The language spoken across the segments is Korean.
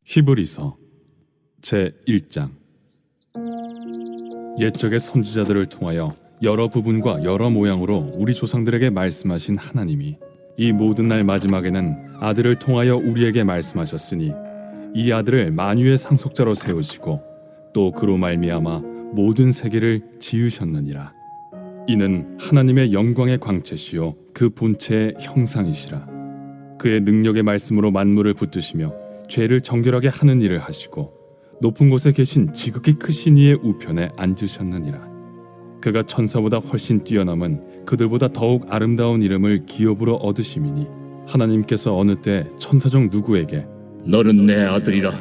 히브리서 제1장. 옛적의 선지자들을 통하여 여러 부분과 여러 모양으로 우리 조상들에게 말씀하신 하나님이 이 모든 날 마지막에는 아들을 통하여 우리에게 말씀하셨으니 이 아들을 만유의 상속자로 세우시고 또 그로 말미암아 모든 세계를 지으셨느니라. 이는 하나님의 영광의 광채시요 그 본체의 형상이시라. 그의 능력의 말씀으로 만물을 붙드시며 죄를 정결하게 하는 일을 하시고 높은 곳에 계신 지극히 크신 이의 우편에 앉으셨느니라. 그가 천사보다 훨씬 뛰어남은 그들보다 더욱 아름다운 이름을 기업으로 얻으심이니 하나님께서 어느 때 천사 중 누구에게 너는 내 아들이라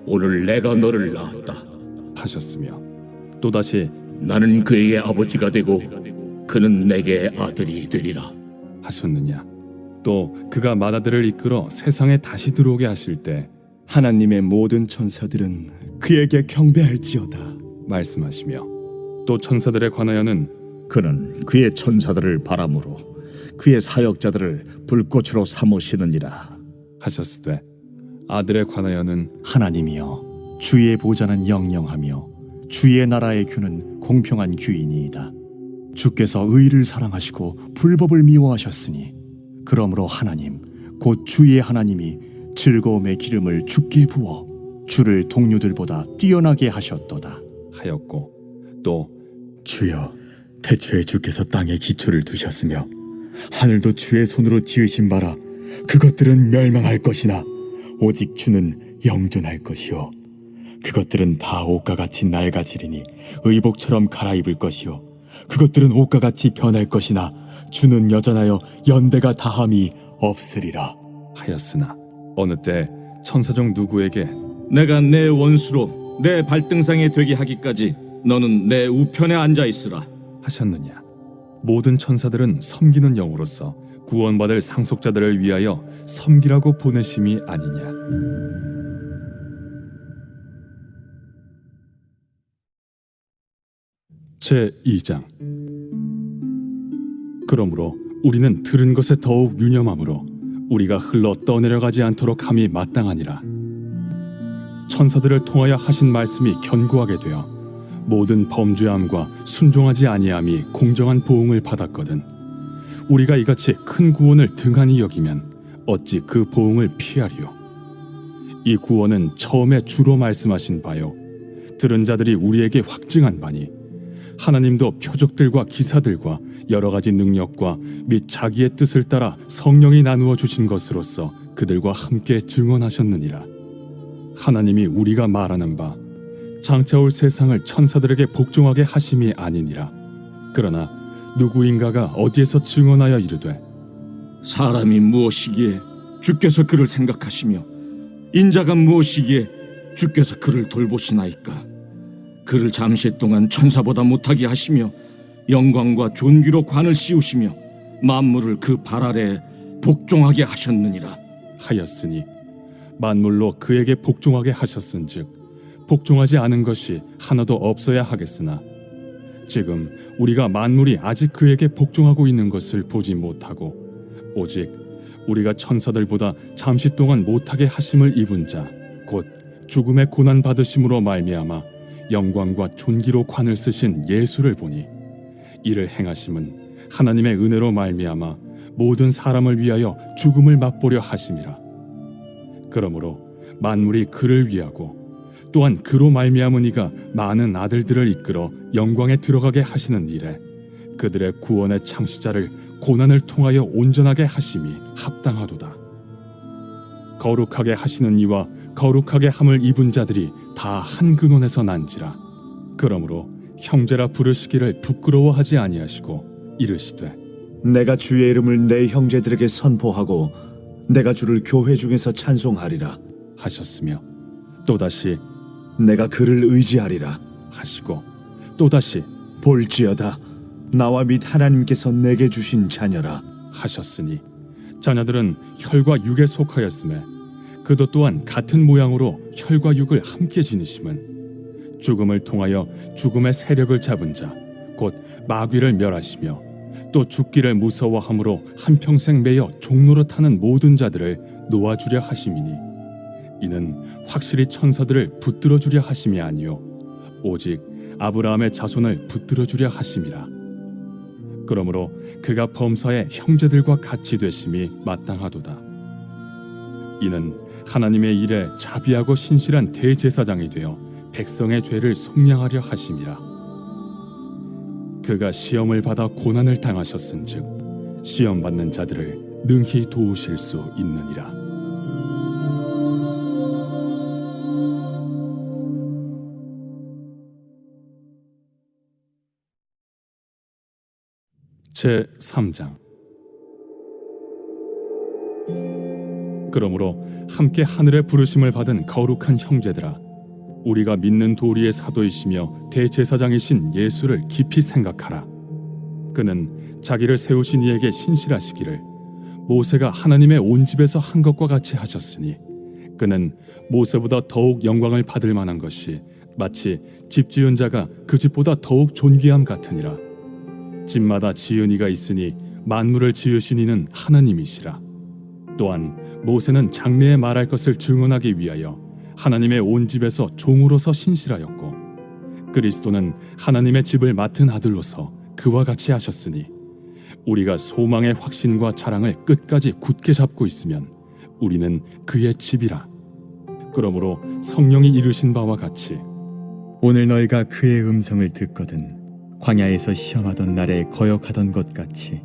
오늘 내가 너를 낳았다 하셨으며 또다시 나는 그에게 아버지가 되고 그는 내게 아들이 되리라. 하셨느냐. 또 그가 맏아들을 이끌어 세상에 다시 들어오게 하실 때 하나님의 모든 천사들은 그에게 경배할지어다. 말씀하시며 또 천사들에 관하여는 그는 그의 천사들을 바람으로 그의 사역자들을 불꽃으로 삼으시느니라 하셨으되 아들에 관하여는 하나님이여, 주의 보좌는 영영하며 주의 나라의 규는 공평한 규이니이다. 주께서 의를 사랑하시고 불법을 미워하셨으니 그러므로 하나님 곧 주의 하나님이 즐거움의 기름을 주께 부어 주를 동료들보다 뛰어나게 하셨도다 하였고 또 주여, 태초에 주께서 땅에 기초를 두셨으며 하늘도 주의 손으로 지으신 바라. 그것들은 멸망할 것이나 오직 주는 영존할 것이요 그것들은 다 옷과 같이 낡아지리니 의복처럼 갈아입을 것이요 그것들은 옷과 같이 변할 것이나 주는 여전하여 연대가 다함이 없으리라. 하였으나 어느 때 천사 중 누구에게 내가 내 원수로 내 발등상에 되게 하기까지 너는 내 우편에 앉아 있으라 하셨느냐. 모든 천사들은 섬기는 영으로서 구원받을 상속자들을 위하여 섬기라고 보내심이 아니냐. 제2장. 그러므로 우리는 들은 것에 더욱 유념함으로 우리가 흘러 떠내려가지 않도록 함이 마땅하니라. 천사들을 통하여 하신 말씀이 견고하게 되어 모든 범죄함과 순종하지 아니함이 공정한 보응을 받았거든 우리가 이같이 큰 구원을 등한히 여기면 어찌 그 보응을 피하리요. 이 구원은 처음에 주로 말씀하신 바요 들은 자들이 우리에게 확증한 바니 하나님도 표적들과 기사들과 여러 가지 능력과 및 자기의 뜻을 따라 성령이 나누어 주신 것으로서 그들과 함께 증언하셨느니라. 하나님이 우리가 말하는 바 장차 올 세상을 천사들에게 복종하게 하심이 아니니라. 그러나 누구인가가 어디에서 증언하여 이르되 사람이 무엇이기에 주께서 그를 생각하시며 인자가 무엇이기에 주께서 그를 돌보시나이까. 그를 잠시 동안 천사보다 못하게 하시며 영광과 존귀로 관을 씌우시며 만물을 그 발 아래에 복종하게 하셨느니라 하였으니 만물로 그에게 복종하게 하셨은즉 복종하지 않은 것이 하나도 없어야 하겠으나 지금 우리가 만물이 아직 그에게 복종하고 있는 것을 보지 못하고 오직 우리가 천사들보다 잠시 동안 못하게 하심을 입은 자 곧 죽음의 고난 받으심으로 말미암아 영광과 존귀로 관을 쓰신 예수를 보니 이를 행하심은 하나님의 은혜로 말미암아 모든 사람을 위하여 죽음을 맛보려 하심이라. 그러므로 만물이 그를 위하고 또한 그로 말미암은 이가 많은 아들들을 이끌어 영광에 들어가게 하시는 일에 그들의 구원의 창시자를 고난을 통하여 온전하게 하심이 합당하도다. 거룩하게 하시는 이와 거룩하게 함을 입은 자들이 다 한 근원에서 난지라. 그러므로 형제라 부르시기를 부끄러워하지 아니하시고 이르시되 내가 주의 이름을 내 형제들에게 선포하고 내가 주를 교회 중에서 찬송하리라 하셨으며 또다시 내가 그를 의지하리라 하시고 또다시 볼지어다 나와 및 하나님께서 내게 주신 자녀라 하셨으니 자녀들은 혈과 육에 속하였음에 그도 또한 같은 모양으로 혈과 육을 함께 지니심은 죽음을 통하여 죽음의 세력을 잡은 자 곧 마귀를 멸하시며 또 죽기를 무서워함으로 한평생 매여 종로로 타는 모든 자들을 놓아주려 하심이니 이는 확실히 천사들을 붙들어 주려 하심이 아니요 오직 아브라함의 자손을 붙들어 주려 하심이라. 그러므로 그가 범사의 형제들과 같이 되심이 마땅하도다. 이는 하나님의 일에 자비하고 신실한 대제사장이 되어 백성의 죄를 속량하려 하심이라. 그가 시험을 받아 고난을 당하셨은즉 시험 받는 자들을 능히 도우실 수 있느니라. 제 3장. 그러므로 함께 하늘의 부르심을 받은 거룩한 형제들아, 우리가 믿는 도리의 사도이시며 대제사장이신 예수를 깊이 생각하라. 그는 자기를 세우신 이에게 신실하시기를 모세가 하나님의 온 집에서 한 것과 같이 하셨으니 그는 모세보다 더욱 영광을 받을 만한 것이 마치 집 지은 자가 그 집보다 더욱 존귀함 같으니라. 집마다 지은 이가 있으니 만물을 지으신 이는 하나님이시라. 또한 모세는 장래에 말할 것을 증언하기 위하여 하나님의 온 집에서 종으로서 신실하였고 그리스도는 하나님의 집을 맡은 아들로서 그와 같이 하셨으니 우리가 소망의 확신과 자랑을 끝까지 굳게 잡고 있으면 우리는 그의 집이라. 그러므로 성령이 이르신 바와 같이 오늘 너희가 그의 음성을 듣거든 광야에서 시험하던 날에 거역하던 것 같이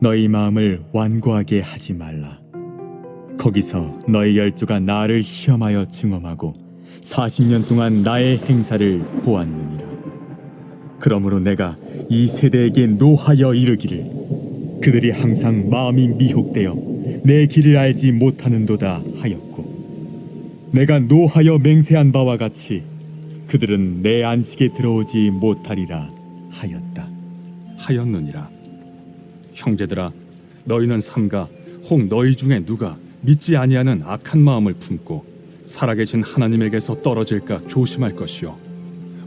너희 마음을 완고하게 하지 말라. 거기서 너희 열조가 나를 시험하여 증언하고 40년 동안 나의 행사를 보았느니라. 그러므로 내가 이 세대에게 노하여 이르기를 그들이 항상 마음이 미혹되어 내 길을 알지 못하는도다 하였고 내가 노하여 맹세한 바와 같이 그들은 내 안식에 들어오지 못하리라 하였다. 하였느니라. 형제들아, 너희는 삼가 혹 너희 중에 누가 믿지 아니하는 악한 마음을 품고 살아계신 하나님에게서 떨어질까 조심할 것이요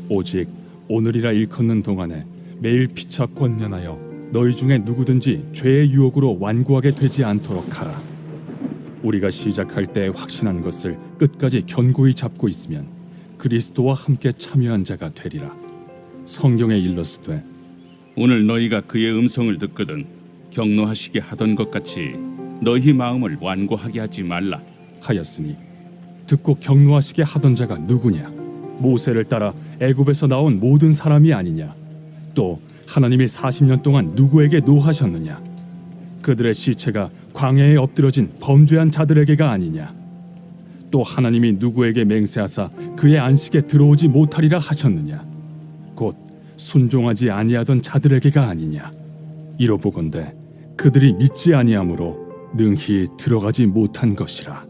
오직 오늘이라 일컫는 동안에 매일 피차 권면하여 너희 중에 누구든지 죄의 유혹으로 완고하게 되지 않도록 하라. 우리가 시작할 때 확신한 것을 끝까지 견고히 잡고 있으면 그리스도와 함께 참여한 자가 되리라. 성경에 일렀으되 오늘 너희가 그의 음성을 듣거든 경노하시게 하던 것 같이 너희 마음을 완고하게 하지 말라 하였으니 듣고 경노하시게 하던 자가 누구냐? 모세를 따라 애굽에서 나온 모든 사람이 아니냐? 또 하나님이 40년 동안 누구에게 노하셨느냐? 그들의 시체가 광야에 엎드러진 범죄한 자들에게가 아니냐? 또 하나님이 누구에게 맹세하사 그의 안식에 들어오지 못하리라 하셨느냐? 곧 순종하지 아니하던 자들에게가 아니냐? 이로보건대 그들이 믿지 아니하므로 능히 들어가지 못한 것이라.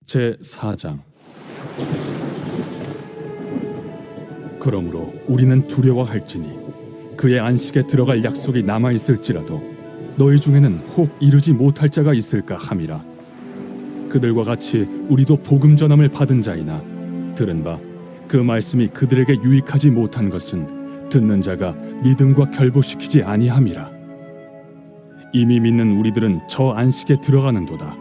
제 4장. 그러므로 우리는 두려워할지니 그의 안식에 들어갈 약속이 남아 있을지라도 너희 중에는 혹 이르지 못할 자가 있을까 함이라. 그들과 같이 우리도 복음 전함을 받은 자이나 들은 바 그 말씀이 그들에게 유익하지 못한 것은 듣는 자가 믿음과 결부시키지 아니함이라. 이미 믿는 우리들은 저 안식에 들어가는도다.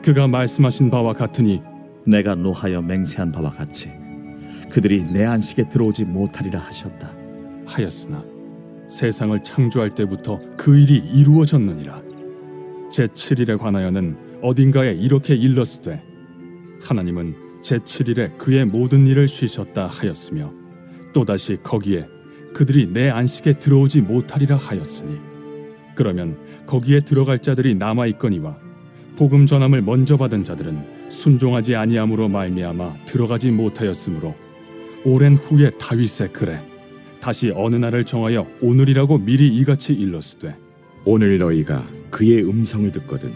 그가 말씀하신 바와 같으니 내가 노하여 맹세한 바와 같이 그들이 내 안식에 들어오지 못하리라 하셨다. 하였으나 세상을 창조할 때부터 그 일이 이루어졌느니라. 제7일에 관하여는 어딘가에 이렇게 일렀으되 하나님은 제7일에 그의 모든 일을 쉬셨다 하였으며 또다시 거기에 그들이 내 안식에 들어오지 못하리라 하였으니 그러면 거기에 들어갈 자들이 남아있거니와 복음 전함을 먼저 받은 자들은 순종하지 아니함으로 말미암아 들어가지 못하였으므로 오랜 후에 다윗의 글에 다시 어느 날을 정하여 오늘이라고 미리 이같이 일렀으되 오늘 너희가 그의 음성을 듣거든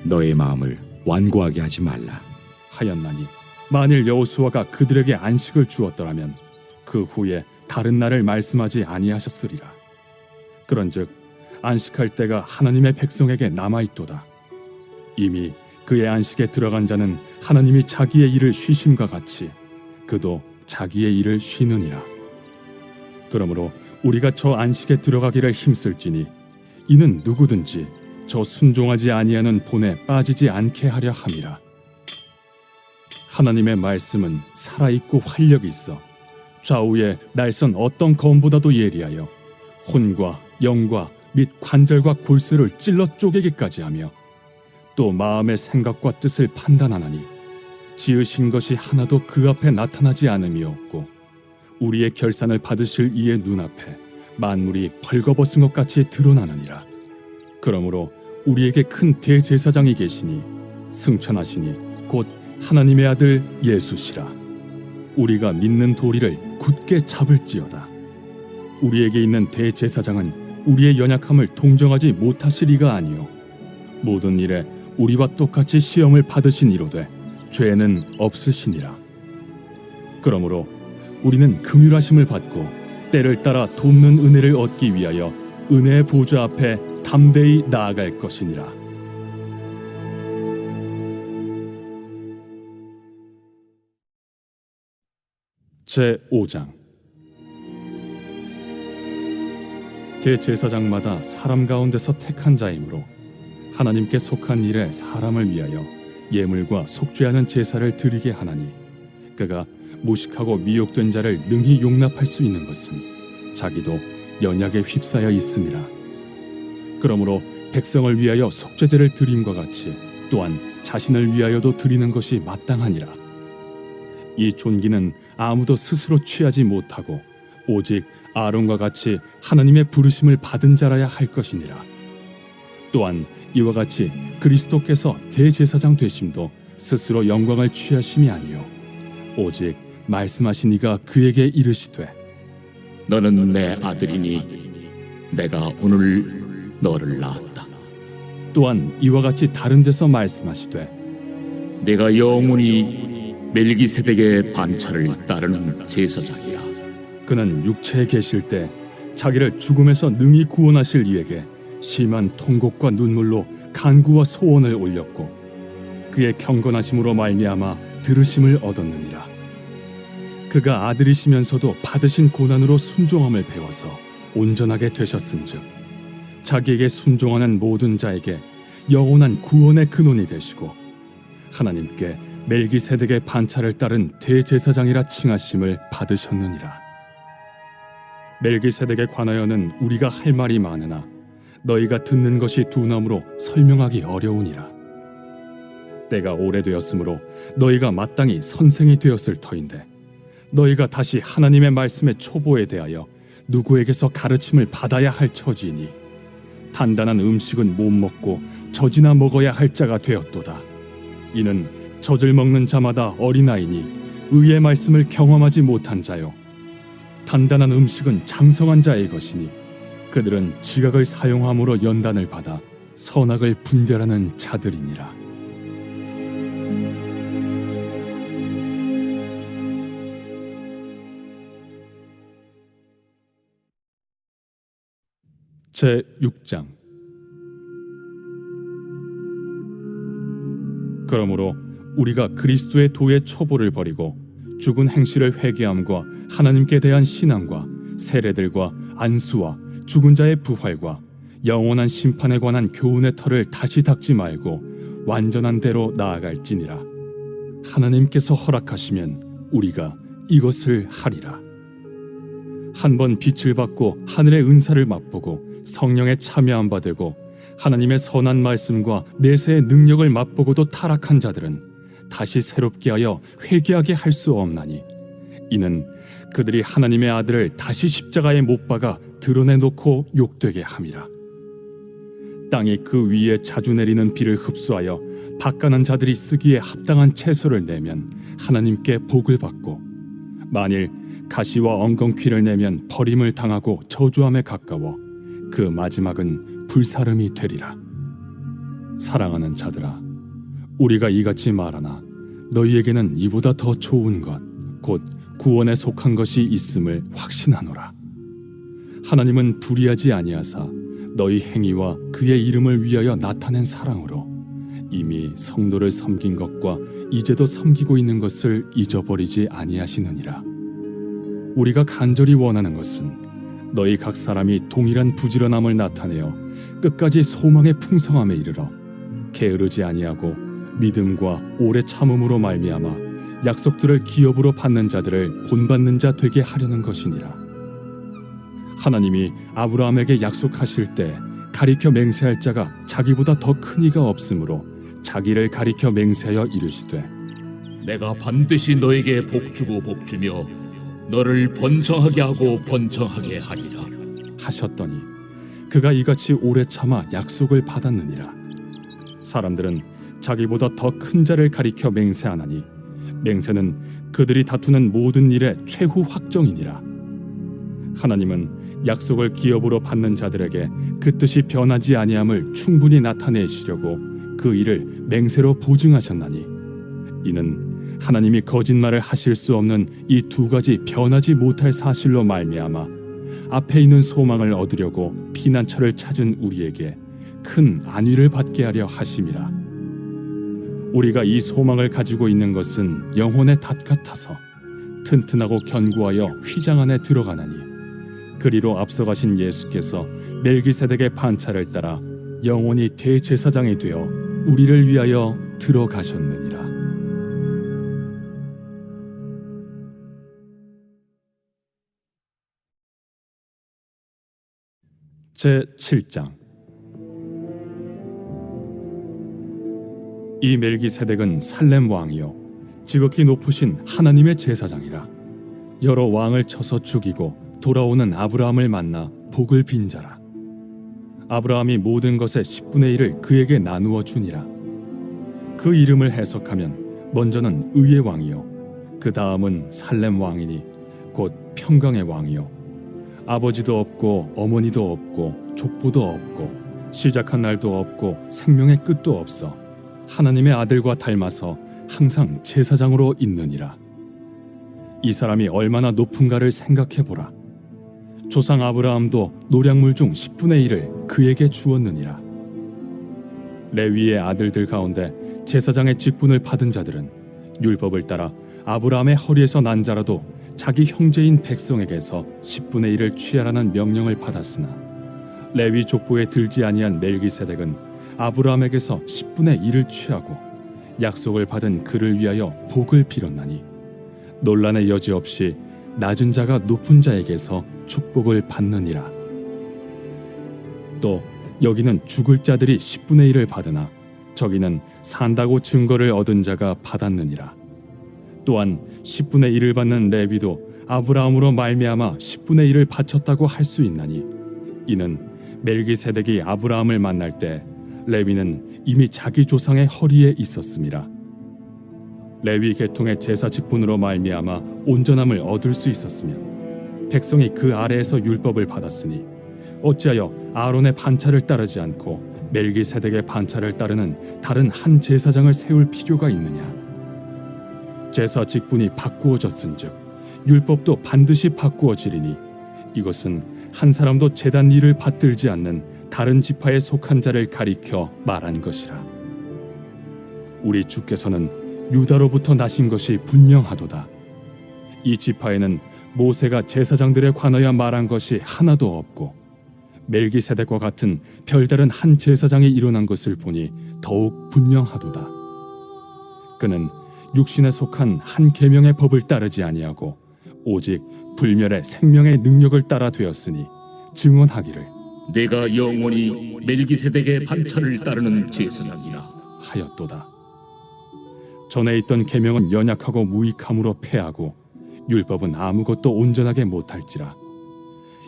너의 마음을 완고하게 하지 말라. 하였나니 만일 여호수아가 그들에게 안식을 주었더라면 그 후에 다른 날을 말씀하지 아니하셨으리라. 그런즉 안식할 때가 하나님의 백성에게 남아있도다. 이미 그의 안식에 들어간 자는 하나님이 자기의 일을 쉬심과 같이 그도 자기의 일을 쉬느니라. 그러므로 우리가 저 안식에 들어가기를 힘쓸지니 이는 누구든지 저 순종하지 아니하는 본에 빠지지 않게 하려 함이라. 하나님의 말씀은 살아있고 활력이 있어 좌우에 날선 어떤 검보다도 예리하여 혼과 영과 및 관절과 골수를 찔러 쪼개기까지 하며 또 마음의 생각과 뜻을 판단하나니 지으신 것이 하나도 그 앞에 나타나지 않음이 없고 우리의 결산을 받으실 이의 눈앞에 만물이 벌거벗은 것 같이 드러나느니라. 그러므로 우리에게 큰 대제사장이 계시니 승천하시니 곧 하나님의 아들 예수시라. 우리가 믿는 도리를 굳게 잡을지어다. 우리에게 있는 대제사장은 우리의 연약함을 동정하지 못하실 이가 아니요 모든 일에 우리와 똑같이 시험을 받으신 이로되 죄는 없으시니라. 그러므로 우리는 긍휼하심을 받고 때를 따라 돕는 은혜를 얻기 위하여 은혜의 보좌 앞에 담대히 나아갈 것이니라. 제5장. 대제사장마다 사람 가운데서 택한 자이므로 하나님께 속한 일에 사람을 위하여 예물과 속죄하는 제사를 드리게 하나니 그가 무식하고 미혹된 자를 능히 용납할 수 있는 것은 자기도 연약에 휩싸여 있음이라. 그러므로 백성을 위하여 속죄제를 드림과 같이 또한 자신을 위하여도 드리는 것이 마땅하니라. 이 존귀는 아무도 스스로 취하지 못하고 오직 아론과 같이 하나님의 부르심을 받은 자라야 할 것이니라. 또한 이와 같이 그리스도께서 대제사장 되심도 스스로 영광을 취하심이 아니요 오직 말씀하신 이가 그에게 이르시되 너는 내 아들이니 내가 오늘 너를 낳았다. 또한 이와 같이 다른 데서 말씀하시되 내가 영원히 멜기세덱의 반차를 따르는 제사장이라. 그는 육체에 계실 때 자기를 죽음에서 능히 구원하실 이에게 심한 통곡과 눈물로 간구와 소원을 올렸고 그의 경건하심으로 말미암아 들으심을 얻었느니라. 그가 아들이시면서도 받으신 고난으로 순종함을 배워서 온전하게 되셨은즉 자기에게 순종하는 모든 자에게 영원한 구원의 근원이 되시고 하나님께 멜기세덱의 반차를 따른 대제사장이라 칭하심을 받으셨느니라. 멜기세덱에 관하여는 우리가 할 말이 많으나 너희가 듣는 것이 두나무로 설명하기 어려우니라. 때가 오래되었으므로 너희가 마땅히 선생이 되었을 터인데 너희가 다시 하나님의 말씀의 초보에 대하여 누구에게서 가르침을 받아야 할 처지이니 단단한 음식은 못 먹고 젖이나 먹어야 할 자가 되었도다. 이는 젖을 먹는 자마다 어린아이니 의의 말씀을 경험하지 못한 자요 단단한 음식은 장성한 자의 것이니 그들은 지각을 사용함으로 연단을 받아 선악을 분별하는 자들이니라. 제6장. 그러므로 우리가 그리스도의 도의 초보를 버리고 죽은 행실을 회개함과 하나님께 대한 신앙과 세례들과 안수와 죽은 자의 부활과 영원한 심판에 관한 교훈의 털을 다시 닦지 말고 완전한 대로 나아갈지니라. 하나님께서 허락하시면 우리가 이것을 하리라. 한번 빛을 받고 하늘의 은사를 맛보고 성령에 참여한 바 되고 하나님의 선한 말씀과 내세의 능력을 맛보고도 타락한 자들은 다시 새롭게 하여 회개하게 할 수 없나니 이는 그들이 하나님의 아들을 다시 십자가에 못 박아 드러내놓고 욕되게 함이라. 땅이 그 위에 자주 내리는 비를 흡수하여 밭가는 자들이 쓰기에 합당한 채소를 내면 하나님께 복을 받고 만일 가시와 엉겅퀴를 내면 버림을 당하고 저주함에 가까워 그 마지막은 불사름이 되리라. 사랑하는 자들아, 우리가 이같이 말하나 너희에게는 이보다 더 좋은 것 곧 구원에 속한 것이 있음을 확신하노라. 하나님은 불의하지 아니하사 너희 행위와 그의 이름을 위하여 나타낸 사랑으로 이미 성도를 섬긴 것과 이제도 섬기고 있는 것을 잊어버리지 아니하시느니라. 우리가 간절히 원하는 것은 너희 각 사람이 동일한 부지런함을 나타내어 끝까지 소망의 풍성함에 이르러 게으르지 아니하고 믿음과 오래 참음으로 말미암아 약속들을 기업으로 받는 자들을 본받는 자 되게 하려는 것이니라. 하나님이 아브라함에게 약속하실 때 가리켜 맹세할 자가 자기보다 더 큰 이가 없으므로 자기를 가리켜 맹세하여 이르시되 내가 반드시 너에게 복주고 복주며 너를 번성하게 하고 번성하게 하리라. 하셨더니 그가 이같이 오래 참아 약속을 받았느니라. 사람들은 자기보다 더 큰 자를 가리켜 맹세하나니 맹세는 그들이 다투는 모든 일의 최후 확정이니라. 하나님은 약속을 기업으로 받는 자들에게 그 뜻이 변하지 아니함을 충분히 나타내시려고 그 일을 맹세로 보증하셨나니 이는 하나님이 거짓말을 하실 수 없는 이 두 가지 변하지 못할 사실로 말미암아 앞에 있는 소망을 얻으려고 피난처를 찾은 우리에게 큰 안위를 받게 하려 하심이라. 우리가 이 소망을 가지고 있는 것은 영혼의 닷 같아서 튼튼하고 견고하여 휘장 안에 들어가나니 그리로 앞서가신 예수께서 멜기세덱의 반차를 따라 영원히 대제사장이 되어 우리를 위하여 들어가셨느니라. 제7장. 이 멜기세덱은 살렘 왕이요 지극히 높으신 하나님의 제사장이라. 여러 왕을 쳐서 죽이고 돌아오는 아브라함을 만나 복을 빈 자라. 아브라함이 모든 것의 10분의 1을 그에게 나누어 주니라. 그 이름을 해석하면 먼저는 의의 왕이요 그 다음은 살렘 왕이니 곧 평강의 왕이요 아버지도 없고 어머니도 없고 족보도 없고 시작한 날도 없고 생명의 끝도 없어 하나님의 아들과 닮아서 항상 제사장으로 있느니라. 이 사람이 얼마나 높은가를 생각해보라. 조상 아브라함도 노량물 중 10분의 1을 그에게 주었느니라. 레위의 아들들 가운데 제사장의 직분을 받은 자들은 율법을 따라 아브라함의 허리에서 난 자라도 자기 형제인 백성에게서 10분의 1을 취하라는 명령을 받았으나 레위 족보에 들지 아니한 멜기세덱은 아브라함에게서 10분의 1을 취하고 약속을 받은 그를 위하여 복을 빌었나니 논란의 여지 없이 낮은 자가 높은 자에게서 축복을 받느니라. 또 여기는 죽을 자들이 10분의 1을 받으나 저기는 산다고 증거를 얻은 자가 받았느니라. 또한 10분의 1을 받는 레위도 아브라함으로 말미암아 10분의 1을 바쳤다고 할 수 있나니 이는 멜기세덱이 아브라함을 만날 때 레위는 이미 자기 조상의 허리에 있었음이라. 레위 계통의 제사 직분으로 말미암아 온전함을 얻을 수 있었으면 백성이 그 아래에서 율법을 받았으니 어찌하여 아론의 반차를 따르지 않고 멜기세덱의 반차를 따르는 다른 한 제사장을 세울 필요가 있느냐. 제사 직분이 바꾸어졌은즉 율법도 반드시 바꾸어지리니 이것은 한 사람도 제단 일을 받들지 않는 다른 지파에 속한 자를 가리켜 말한 것이라. 우리 주께서는 유다로부터 나신 것이 분명하도다. 이 지파에는 모세가 제사장들에 관하여 말한 것이 하나도 없고 멜기세덱과 같은 별다른 한 제사장이 일어난 것을 보니 더욱 분명하도다. 그는 육신에 속한 한 계명의 법을 따르지 아니하고 오직 불멸의 생명의 능력을 따라 되었으니 증언하기를 내가 영원히 멜기세덱의 반차를 따르는 제사장이라 하였도다. 전에 있던 계명은 연약하고 무익함으로 패하고 율법은 아무것도 온전하게 못할지라.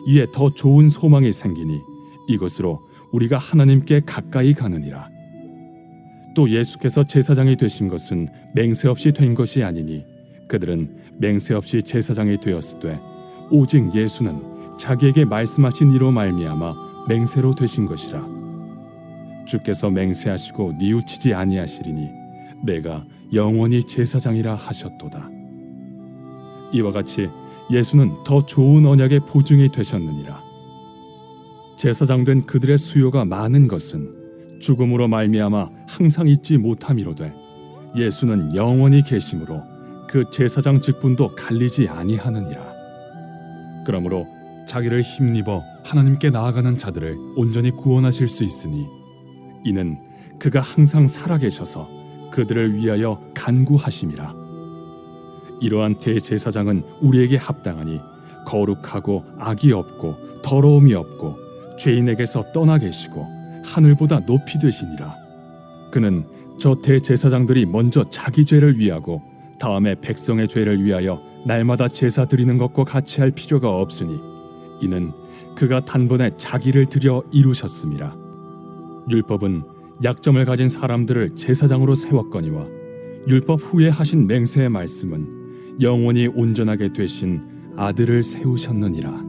이에 더 좋은 소망이 생기니 이것으로 우리가 하나님께 가까이 가느니라. 또 예수께서 제사장이 되신 것은 맹세 없이 된 것이 아니니 그들은 맹세 없이 제사장이 되었으되 오직 예수는 자기에게 말씀하신 이로 말미암아 맹세로 되신 것이라. 주께서 맹세하시고 뉘우치지 아니하시리니 내가 영원히 제사장이라 하셨도다. 이와 같이 예수는 더 좋은 언약의 보증이 되셨느니라. 제사장 된 그들의 수요가 많은 것은 죽음으로 말미암아 항상 잊지 못함이로되 예수는 영원히 계심으로 그 제사장 직분도 갈리지 아니하느니라. 그러므로 자기를 힘입어 하나님께 나아가는 자들을 온전히 구원하실 수 있으니 이는 그가 항상 살아계셔서 그들을 위하여 간구하심이라. 이러한 대제사장은 우리에게 합당하니 거룩하고 악이 없고 더러움이 없고 죄인에게서 떠나 계시고 하늘보다 높이 되시니라. 그는 저 대제사장들이 먼저 자기 죄를 위하고 다음에 백성의 죄를 위하여 날마다 제사 드리는 것과 같이 할 필요가 없으니 이는 그가 단번에 자기를 드려 이루셨음이라. 율법은 약점을 가진 사람들을 제사장으로 세웠거니와 율법 후에 하신 맹세의 말씀은 영원히 온전하게 되신 아들을 세우셨느니라.